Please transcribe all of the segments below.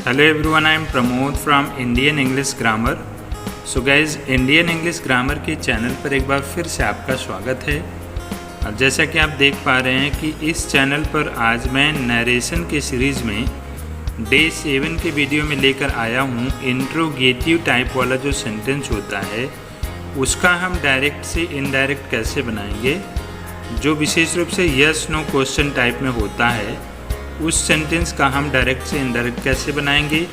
Hello everyone, I am Pramod from Indian English Grammar. So guys, Indian English Grammar के channel पर एक बार फिर से आपका स्वागत है। और जैसा कि आप देख पा रहे हैं कि इस चैनल पर आज मैं नरेशन के सीरीज़ में डे 7 के वीडियो में लेकर आया हूँ। इंट्रोगेटिव टाइप वाला जो सेंटेंस होता है उसका हम डायरेक्ट से इनडायरेक्ट कैसे बनाएंगे, जो विशेष रूप से यस नो क्वेश्चन टाइप में होता है उस सेंटेंस का हम डायरेक्ट से इनडायरेक्ट कैसे बनाएंगे।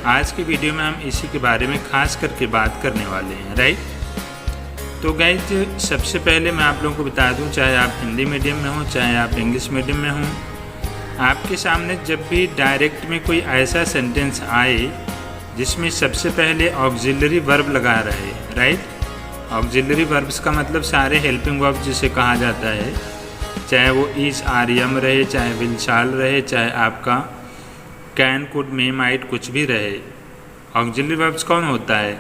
आज के वीडियो में हम इसी के बारे में खास करके बात करने वाले हैं, राइट। तो गाइज, सबसे पहले मैं आप लोगों को बता दूं, चाहे आप हिंदी मीडियम में हो चाहे आप इंग्लिश मीडियम में हो, आपके सामने जब भी डायरेक्ट में कोई ऐसा सेंटेंस आए जिसमें सबसे पहले ऑक्सिलरी वर्ब लगा रहे, राइट। ऑक्सिलरी वर्ब्स का मतलब सारे हेल्पिंग वर्ब जिसे कहा जाता है, चाहे वो इस आर्यम रहे, चाहे विल शाल रहे, चाहे आपका कैन कुड मे माइट कुछ भी रहे। ऑक्सिलरी वर्ब्स कौन होता है?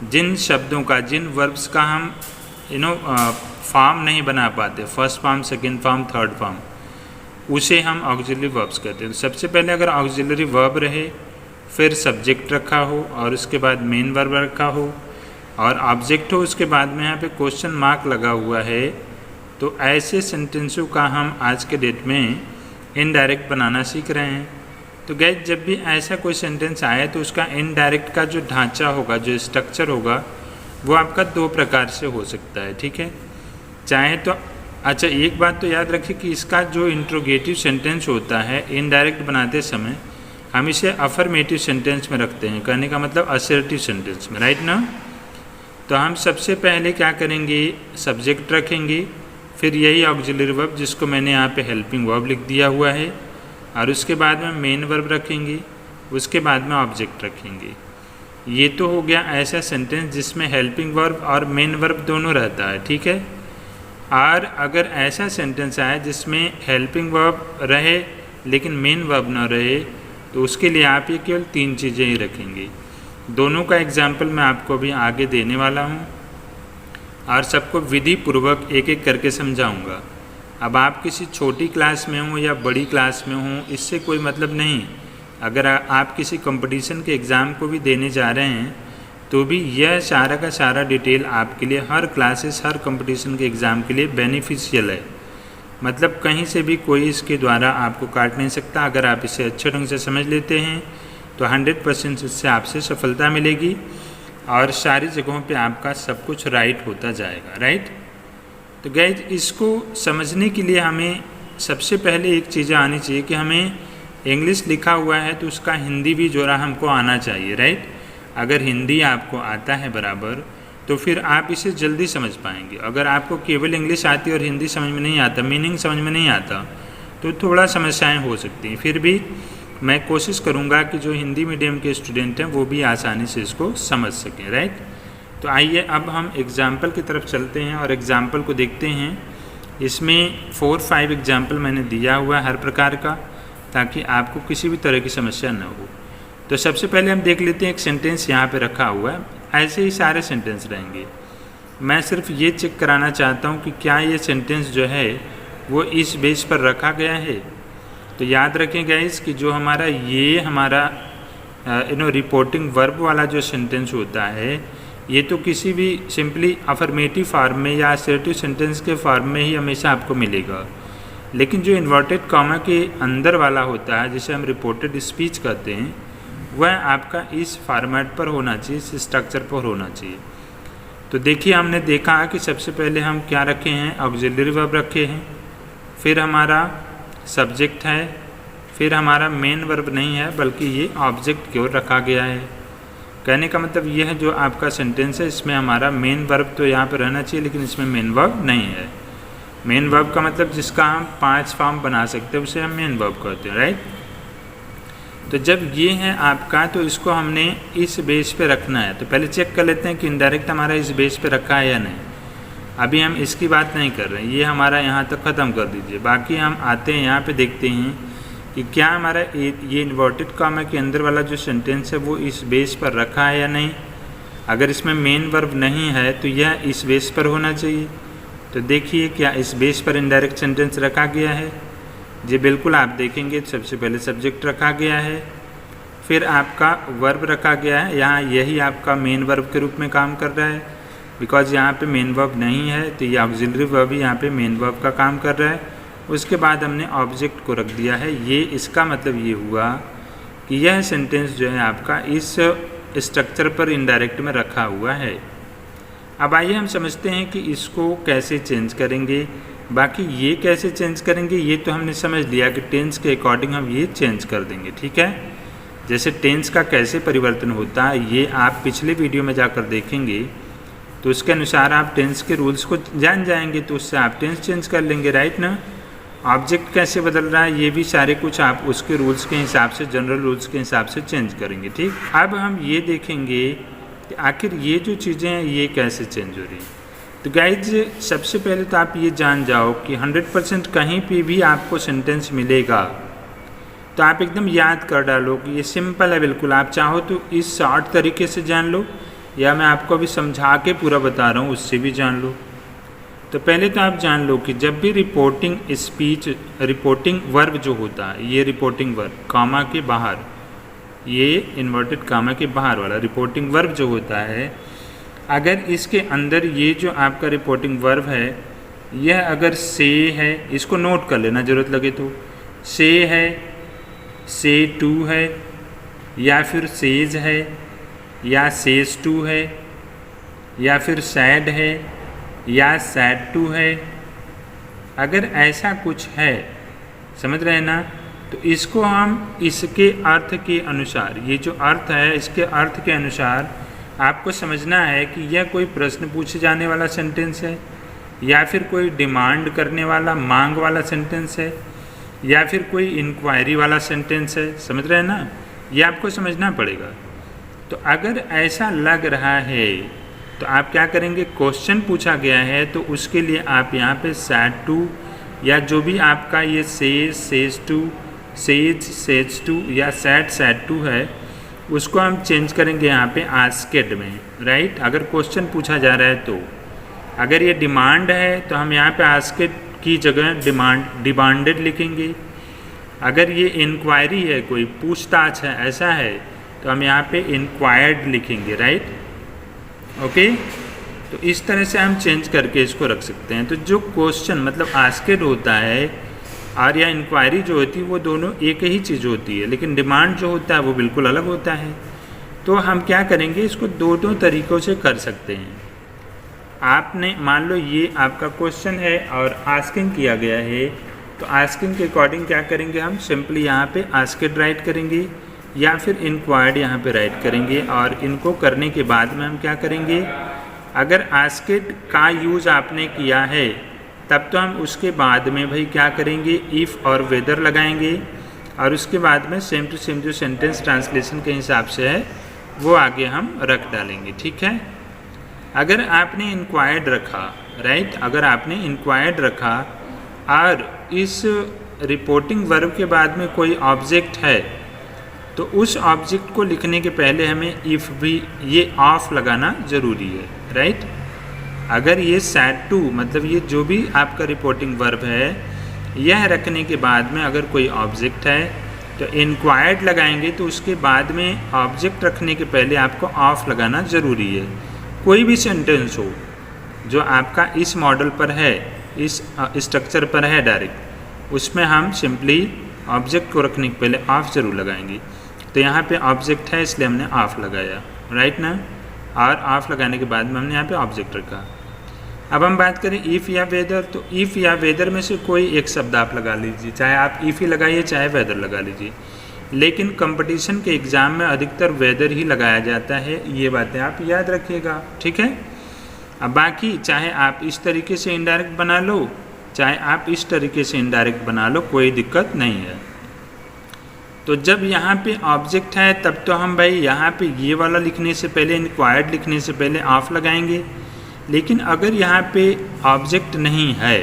जिन शब्दों का, जिन वर्ब्स का हम फॉर्म नहीं बना पाते, first form, second form, third form, उसे हम ऑक्सिलरी वर्ब्स कहते हैं। तो सबसे पहले अगर ऑक्सिलरी वर्ब रहे, फिर सब्जेक्ट रखा हो और उसके बाद मेन वर्ब रखा हो और ऑब्जेक्ट हो, उसके बाद में यहाँ पे क्वेश्चन मार्क लगा हुआ है, तो ऐसे सेंटेंसों का हम आज के डेट में इनडायरेक्ट बनाना सीख रहे हैं। तो गैस, जब भी ऐसा कोई सेंटेंस आए तो उसका इनडायरेक्ट का जो ढांचा होगा, जो स्ट्रक्चर होगा, वो आपका दो प्रकार से हो सकता है, ठीक है। चाहे तो अच्छा, एक बात तो याद रखिए कि इसका जो इंट्रोगेटिव सेंटेंस होता है इनडायरेक्ट बनाते समय हम इसे अफर्मेटिव सेंटेंस में रखते हैं, कहने का मतलब असर्टिव सेंटेंस में, राइट ना। तो हम सबसे पहले क्या करेंगे, सब्जेक्ट रखेंगे, फिर यही ऑक्सिलरी वर्ब जिसको मैंने यहाँ पे हेल्पिंग वर्ब लिख दिया हुआ है, और उसके बाद में मेन वर्ब रखेंगे, उसके बाद में ऑब्जेक्ट रखेंगे। ये तो हो गया ऐसा सेंटेंस जिसमें हेल्पिंग वर्ब और मेन वर्ब दोनों रहता है, ठीक है। और अगर ऐसा सेंटेंस आए जिसमें हेल्पिंग वर्ब रहे लेकिन मेन वर्ब ना रहे, तो उसके लिए आप ये केवल तीन चीज़ें ही रखेंगे। दोनों का एग्जाम्पल मैं आपको अभी आगे देने वाला हूँ और सबको विधि पूर्वक एक एक करके समझाऊंगा। अब आप किसी छोटी क्लास में हो या बड़ी क्लास में हो, इससे कोई मतलब नहीं। अगर आप किसी कंपटीशन के एग्ज़ाम को भी देने जा रहे हैं तो भी यह सारा का सारा डिटेल आपके लिए हर क्लासेस, हर कंपटीशन के एग्ज़ाम के लिए बेनिफिशियल है। मतलब कहीं से भी कोई इसके द्वारा आपको काट नहीं सकता। अगर आप इसे अच्छे ढंग से समझ लेते हैं तो 100% इससे आपसे सफलता मिलेगी और सारी जगहों पे आपका सब कुछ राइट होता जाएगा, राइट। तो गाइज, इसको समझने के लिए हमें सबसे पहले एक चीज़ आनी चाहिए कि हमें इंग्लिश लिखा हुआ है तो उसका हिंदी भी जोड़ा हमको आना चाहिए, राइट। अगर हिंदी आपको आता है बराबर तो फिर आप इसे जल्दी समझ पाएंगे। अगर आपको केवल इंग्लिश आती है और हिंदी समझ में नहीं आता, मीनिंग समझ में नहीं आता, तो थोड़ा समस्याएँ हो सकती हैं। फिर भी मैं कोशिश करूंगा कि जो हिंदी मीडियम के स्टूडेंट हैं वो भी आसानी से इसको समझ सकें, राइट। तो आइए अब हम एग्ज़ाम्पल की तरफ चलते हैं और एग्ज़ाम्पल को देखते हैं। इसमें 4-5 एग्ज़ाम्पल मैंने दिया हुआ है हर प्रकार का, ताकि आपको किसी भी तरह की समस्या न हो। तो सबसे पहले हम देख लेते हैं, एक सेंटेंस यहाँ पे रखा हुआ है, ऐसे ही सारे सेंटेंस रहेंगे। मैं सिर्फ ये चेक कराना चाहता हूँ कि क्या ये सेंटेंस जो है वो इस बेस पर रखा गया है। तो याद रखें गाइस कि जो हमारा रिपोर्टिंग वर्ब वाला जो सेंटेंस होता है, ये तो किसी भी सिंपली अफर्मेटिव फॉर्म में या असर्टिव सेंटेंस के फॉर्म में ही हमेशा आपको मिलेगा। लेकिन जो इन्वर्टेड कॉमा के अंदर वाला होता है, जिसे हम रिपोर्टेड स्पीच कहते हैं, वह आपका इस फॉर्मेट पर होना चाहिए, इस स्ट्रक्चर पर होना चाहिए। तो देखिए, हमने देखा कि सबसे पहले हम क्या रखे हैं, ऑक्सिलरी वर्ब रखे हैं, फिर हमारा सब्जेक्ट है, फिर हमारा मेन वर्ब नहीं है बल्कि ये ऑब्जेक्ट की ओर रखा गया है। कहने का मतलब यह है जो आपका सेंटेंस है इसमें हमारा मेन वर्ब तो यहाँ पे रहना चाहिए, लेकिन इसमें मेन वर्ब नहीं है। मेन वर्ब का मतलब जिसका हम 5 फॉर्म बना सकते हैं उसे हम मेन वर्ब कहते हैं, राइट। तो जब ये है आपका, तो इसको हमने इस बेस पे रखना है। तो पहले चेक कर लेते हैं कि इनडायरेक्ट हमारा इस बेस पे रखा है या नहीं। अभी हम इसकी बात नहीं कर रहे हैं, ये हमारा यहाँ तक ख़त्म कर दीजिए। बाकी हम आते हैं यहाँ पे, देखते हैं कि क्या हमारा ये इन्वर्टेड कॉमा के अंदर वाला जो सेंटेंस है वो इस बेस पर रखा है या नहीं। अगर इसमें मेन वर्ब नहीं है तो यह इस बेस पर होना चाहिए। तो देखिए, क्या इस बेस पर इनडायरेक्ट सेंटेंस रखा गया है। जी बिल्कुल, आप देखेंगे सबसे पहले सब्जेक्ट रखा गया है, फिर आपका वर्ब रखा गया है, यहाँ यही आपका मेन वर्ब के रूप में काम कर रहा है, बिकॉज यहाँ पे मेन वर्ब नहीं है तो ये ऑक्सिलरी वर्ब ही यहाँ पे मेन वर्ब का काम कर रहा है। उसके बाद हमने ऑब्जेक्ट को रख दिया है। ये इसका मतलब ये हुआ कि यह सेंटेंस जो है आपका इस स्ट्रक्चर पर इनडायरेक्ट में रखा हुआ है। अब आइए हम समझते हैं कि इसको कैसे चेंज करेंगे। बाकी ये कैसे चेंज करेंगे ये तो हमने समझ लिया कि टेंस के अकॉर्डिंग हम ये चेंज कर देंगे, ठीक है। जैसे टेंस का कैसे परिवर्तन होता है ये आप पिछले वीडियो में जाकर देखेंगे तो उसके अनुसार आप टेंस के रूल्स को जान जाएंगे, तो उससे आप टेंस चेंज कर लेंगे, राइट ना। ऑब्जेक्ट कैसे बदल रहा है ये भी सारे कुछ आप उसके रूल्स के हिसाब से, जनरल रूल्स के हिसाब से चेंज करेंगे, ठीक। अब हम ये देखेंगे कि आखिर ये जो चीज़ें हैं ये कैसे चेंज हो रही हैं। तो गाइज सबसे पहले तो आप ये जान जाओ कि 100% कहीं पे भी आपको सेंटेंस मिलेगा तो आप एकदम याद कर डालो कि ये सिंपल है बिल्कुल। आप चाहो तो इस शॉर्ट तरीके से जान लो या मैं आपको अभी समझा के पूरा बता रहा हूँ उससे भी जान लो। तो पहले तो आप जान लो कि जब भी रिपोर्टिंग स्पीच, रिपोर्टिंग वर्ब जो होता है, ये रिपोर्टिंग वर्ब कामा के बाहर, ये इन्वर्टेड कामा के बाहर वाला रिपोर्टिंग वर्ब जो होता है, अगर इसके अंदर ये जो आपका रिपोर्टिंग वर्ब है यह अगर से है, इसको नोट कर लेना ज़रूरत लगे तो, से है, से टू है, या फिर सेज है, या सेज टू है, या फिर सैड है, या सैड टू है, अगर ऐसा कुछ है, समझ रहे हैं ना, तो इसको हम इसके अर्थ के अनुसार, ये जो अर्थ है इसके अर्थ के अनुसार आपको समझना है कि यह कोई प्रश्न पूछे जाने वाला सेंटेंस है या फिर कोई डिमांड करने वाला, मांग वाला सेंटेंस है या फिर कोई इंक्वायरी वाला सेंटेंस है, समझ रहे हैं ना, ये आपको समझना पड़ेगा। तो अगर ऐसा लग रहा है तो आप क्या करेंगे, क्वेश्चन पूछा गया है तो उसके लिए आप यहाँ पे सैड टू या जो भी आपका ये सेज, सेज टू, सेज, सेज टू या सैड, सैड टू है उसको हम चेंज करेंगे यहाँ पे आस्केड में, राइट। अगर क्वेश्चन पूछा जा रहा है तो, अगर ये डिमांड है तो हम यहाँ पे आस्केड की जगह डिमांडेड लिखेंगे। अगर ये इंक्वायरी है, कोई पूछताछ है, ऐसा है तो हम यहाँ पे इंक्वायर्ड लिखेंगे, राइट, ओके। तो इस तरह से हम चेंज करके इसको रख सकते हैं। तो जो क्वेश्चन मतलब आस्केड होता है और या इंक्वायरी जो होती है वो दोनों एक ही चीज़ होती है, लेकिन डिमांड जो होता है वो बिल्कुल अलग होता है। तो हम क्या करेंगे, इसको दो तरीक़ों से कर सकते हैं। आपने मान लो ये आपका क्वेश्चन है और आस्किंग किया गया है, तो आस्किंग के अकॉर्डिंग क्या करेंगे, हम सिंपली यहाँ पे आस्केड राइट करेंगे या फिर इंक्वायर्ड यहाँ पे राइट करेंगे। और इनको करने के बाद में हम क्या करेंगे, अगर आस्केड का यूज़ आपने किया है तब तो हम उसके बाद में भाई क्या करेंगे, इफ़ और वेदर लगाएंगे और उसके बाद में सेम टू सेम जो सेंटेंस ट्रांसलेशन के हिसाब से है वो आगे हम रख डालेंगे, ठीक है। अगर आपने इंक्वायर्ड रखा, राइट, अगर आपने इंक्वायर्ड रखा और इस रिपोर्टिंग वर्ब के बाद में कोई ऑब्जेक्ट है तो उस ऑब्जेक्ट को लिखने के पहले हमें इफ़ भी ये ऑफ लगाना ज़रूरी है, राइट। अगर ये सैड टू मतलब ये जो भी आपका रिपोर्टिंग वर्ब है यह रखने के बाद में अगर कोई ऑब्जेक्ट है तो इंक्वायर्ड लगाएंगे, तो उसके बाद में ऑब्जेक्ट रखने के पहले आपको ऑफ लगाना ज़रूरी है। कोई भी सेंटेंस हो जो आपका इस मॉडल पर है, इस स्ट्रक्चर पर है डायरेक्ट, उसमें हम सिंपली ऑब्जेक्ट को रखने के पहले ऑफ ज़रूर लगाएंगे। तो यहाँ पे ऑब्जेक्ट है इसलिए हमने ऑफ लगाया, राइट ना, और ऑफ लगाने के बाद में हमने यहाँ पे ऑब्जेक्ट रखा। अब हम बात करें इफ़ या वेदर, तो इफ़ या वेदर में से कोई एक शब्द आप लगा लीजिए, चाहे आप इफ़ ही लगाइए चाहे वेदर लगा लीजिए, लेकिन कंपटीशन के एग्ज़ाम में अधिकतर वेदर ही लगाया जाता है, ये बातें आप याद रखिएगा, ठीक है। अब बाकी चाहे आप इस तरीके से इनडायरेक्ट बना लो चाहे आप इस तरीके से इनडायरेक्ट बना लो, कोई दिक्कत नहीं है। तो जब यहाँ पे ऑब्जेक्ट है तब तो हम भाई यहाँ पे ये वाला लिखने से पहले, इंक्वायर्ड लिखने से पहले ऑफ लगाएंगे, लेकिन अगर यहाँ पे ऑब्जेक्ट नहीं है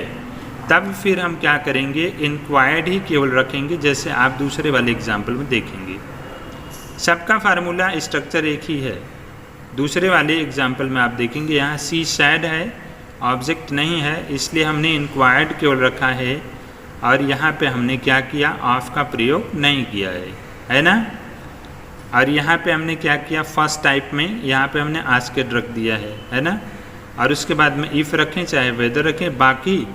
तब फिर हम क्या करेंगे, इंक्वायर्ड ही केवल रखेंगे, जैसे आप दूसरे वाले एग्जाम्पल में देखेंगे। सबका फार्मूला स्ट्रक्चर एक ही है। दूसरे वाले एग्जाम्पल में आप देखेंगे यहाँ सी सैड है, ऑब्जेक्ट नहीं है, इसलिए हमने इंक्वायर्ड केवल रखा है और यहाँ पे हमने क्या किया, ऑफ का प्रयोग नहीं किया है ना। और यहाँ पे हमने क्या किया, फर्स्ट टाइप में यहाँ पे हमने आस्केड रख दिया है ना। और उसके बाद में इफ़ रखें चाहे वेदर रखें, बाकी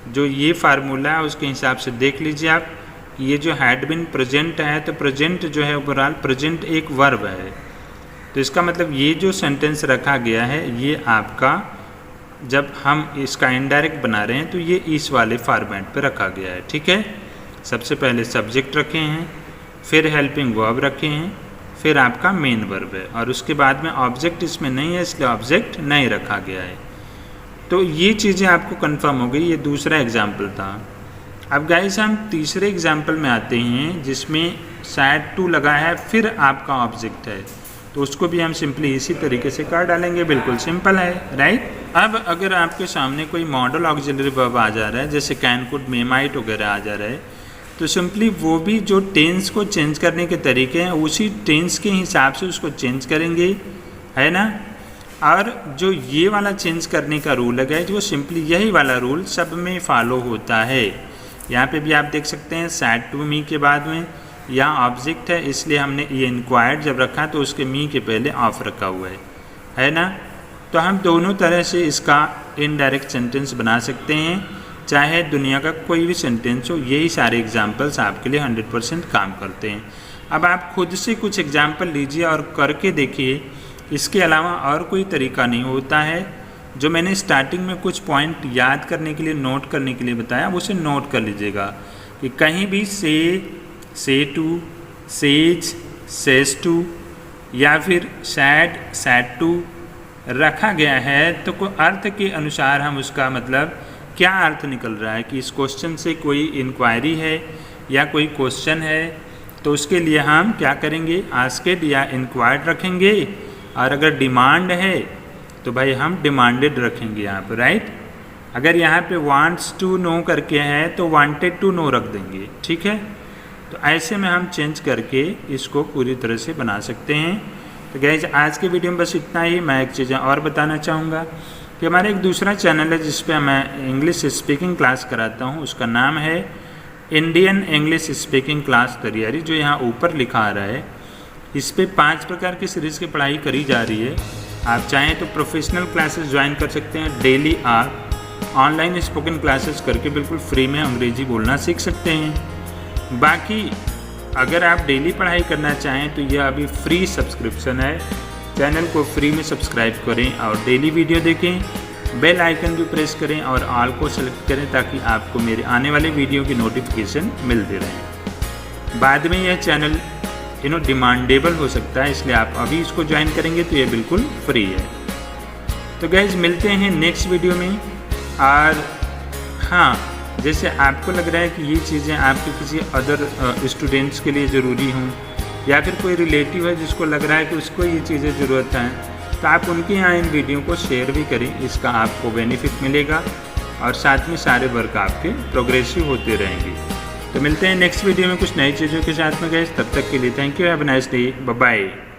जो ये फार्मूला है उसके हिसाब से देख लीजिए आप। ये जो हैड बिन प्रेजेंट है, तो प्रेजेंट जो है ओवरऑल प्रेजेंट एक वर्ब है, तो इसका मतलब ये जो सेंटेंस रखा गया है ये आपका, जब हम इसका इनडायरेक्ट बना रहे हैं तो ये इस वाले फॉर्मेट पे रखा गया है। ठीक है, सबसे पहले सब्जेक्ट रखे हैं, फिर हेल्पिंग वर्ब रखे हैं, फिर आपका मेन वर्ब है, और उसके बाद में ऑब्जेक्ट इसमें नहीं है इसलिए ऑब्जेक्ट नहीं रखा गया है। तो ये चीज़ें आपको कंफर्म हो गई। ये दूसरा एग्जाम्पल था। अब गाइस हम तीसरे एग्जाम्पल में आते हैं जिसमें शायद टू लगा है फिर आपका ऑब्जेक्ट है, तो उसको भी हम सिंपली इसी तरीके से कर डालेंगे। बिल्कुल सिंपल है, राइट। अब अगर आपके सामने कोई मॉडल ऑक्सिलरी वर्ब आ जा रहा है, जैसे कैन, कुड, मे, माइट वगैरह आ जा रहा है, तो सिंपली वो भी जो टेंस को चेंज करने के तरीके हैं उसी टेंस के हिसाब से उसको चेंज करेंगे, है ना। और जो ये वाला चेंज करने का रूल है गाइस, वो सिंपली यही वाला रूल सब में फॉलो होता है। यहाँ पे भी आप देख सकते हैं सैड टू मी के बाद में यहाँ ऑब्जेक्ट है, इसलिए हमने ये इंक्वायर्ड जब रखा तो उसके मी के पहले ऑफ रखा हुआ है ना। तो हम दोनों तरह से इसका इनडायरेक्ट सेंटेंस बना सकते हैं, चाहे दुनिया का कोई भी सेंटेंस हो। यही सारे एग्जाम्पल्स आपके लिए 100% काम करते हैं। अब आप खुद से कुछ एग्जाम्पल लीजिए और करके देखिए, इसके अलावा और कोई तरीका नहीं होता है। जो मैंने स्टार्टिंग में कुछ पॉइंट याद करने के लिए, नोट करने के लिए बताया, उसे नोट कर लीजिएगा कि कहीं भी से टू, सेज, सेज टू या फिर सैड, सैड टू रखा गया है तो कोई अर्थ के अनुसार हम उसका मतलब क्या अर्थ निकल रहा है कि इस क्वेश्चन से कोई इंक्वायरी है या कोई क्वेश्चन है, तो उसके लिए हम क्या करेंगे, आस्केड या इंक्वायर्ड रखेंगे। और अगर डिमांड है तो भाई हम डिमांडेड रखेंगे यहाँ पर, राइट। अगर यहाँ पे वांट्स टू नो करके है तो वांटेड टू नो रख देंगे। ठीक है, तो ऐसे में हम चेंज करके इसको पूरी तरह से बना सकते हैं। तो गाइस आज के वीडियो में बस इतना ही। मैं एक चीज़ें और बताना चाहूँगा कि हमारा एक दूसरा चैनल है जिस पे मैं इंग्लिश स्पीकिंग क्लास कराता हूँ, उसका नाम है इंडियन इंग्लिश स्पीकिंग क्लास तैयारी, जो यहाँ ऊपर लिखा आ रहा है। इस पे 5 प्रकार की सीरीज़ की पढ़ाई करी जा रही है। आप चाहें तो प्रोफेशनल क्लासेस ज्वाइन कर सकते हैं, डेली आप ऑनलाइन स्पोकन क्लासेस करके बिल्कुल फ्री में अंग्रेजी बोलना सीख सकते हैं। बाकी अगर आप डेली पढ़ाई करना चाहें तो यह अभी फ्री सब्सक्रिप्शन है। चैनल को फ्री में सब्सक्राइब करें और डेली वीडियो देखें, बेल आइकन भी प्रेस करें और ऑल को सेलेक्ट करें ताकि आपको मेरे आने वाले वीडियो की नोटिफिकेशन मिलती रहे। बाद में यह चैनल डिमांडेबल हो सकता है, इसलिए आप अभी इसको ज्वाइन करेंगे तो ये बिल्कुल फ्री है। तो गाइज मिलते हैं नेक्स्ट वीडियो में। और हाँ, जैसे आपको लग रहा है कि ये चीज़ें आपके किसी अदर स्टूडेंट्स के लिए ज़रूरी हों या फिर कोई रिलेटिव है जिसको लग रहा है कि उसको ये चीज़ें ज़रूरत हैं, तो आप उनके यहाँ इन वीडियो को शेयर भी करें। इसका आपको बेनिफिट मिलेगा और साथ में सारे वर्क आपके प्रोग्रेसिव होते रहेंगे। तो मिलते हैं नेक्स्ट वीडियो में कुछ नई चीज़ों के साथ में गाइस। तब तक के लिए thank you, have a nice day, bye bye.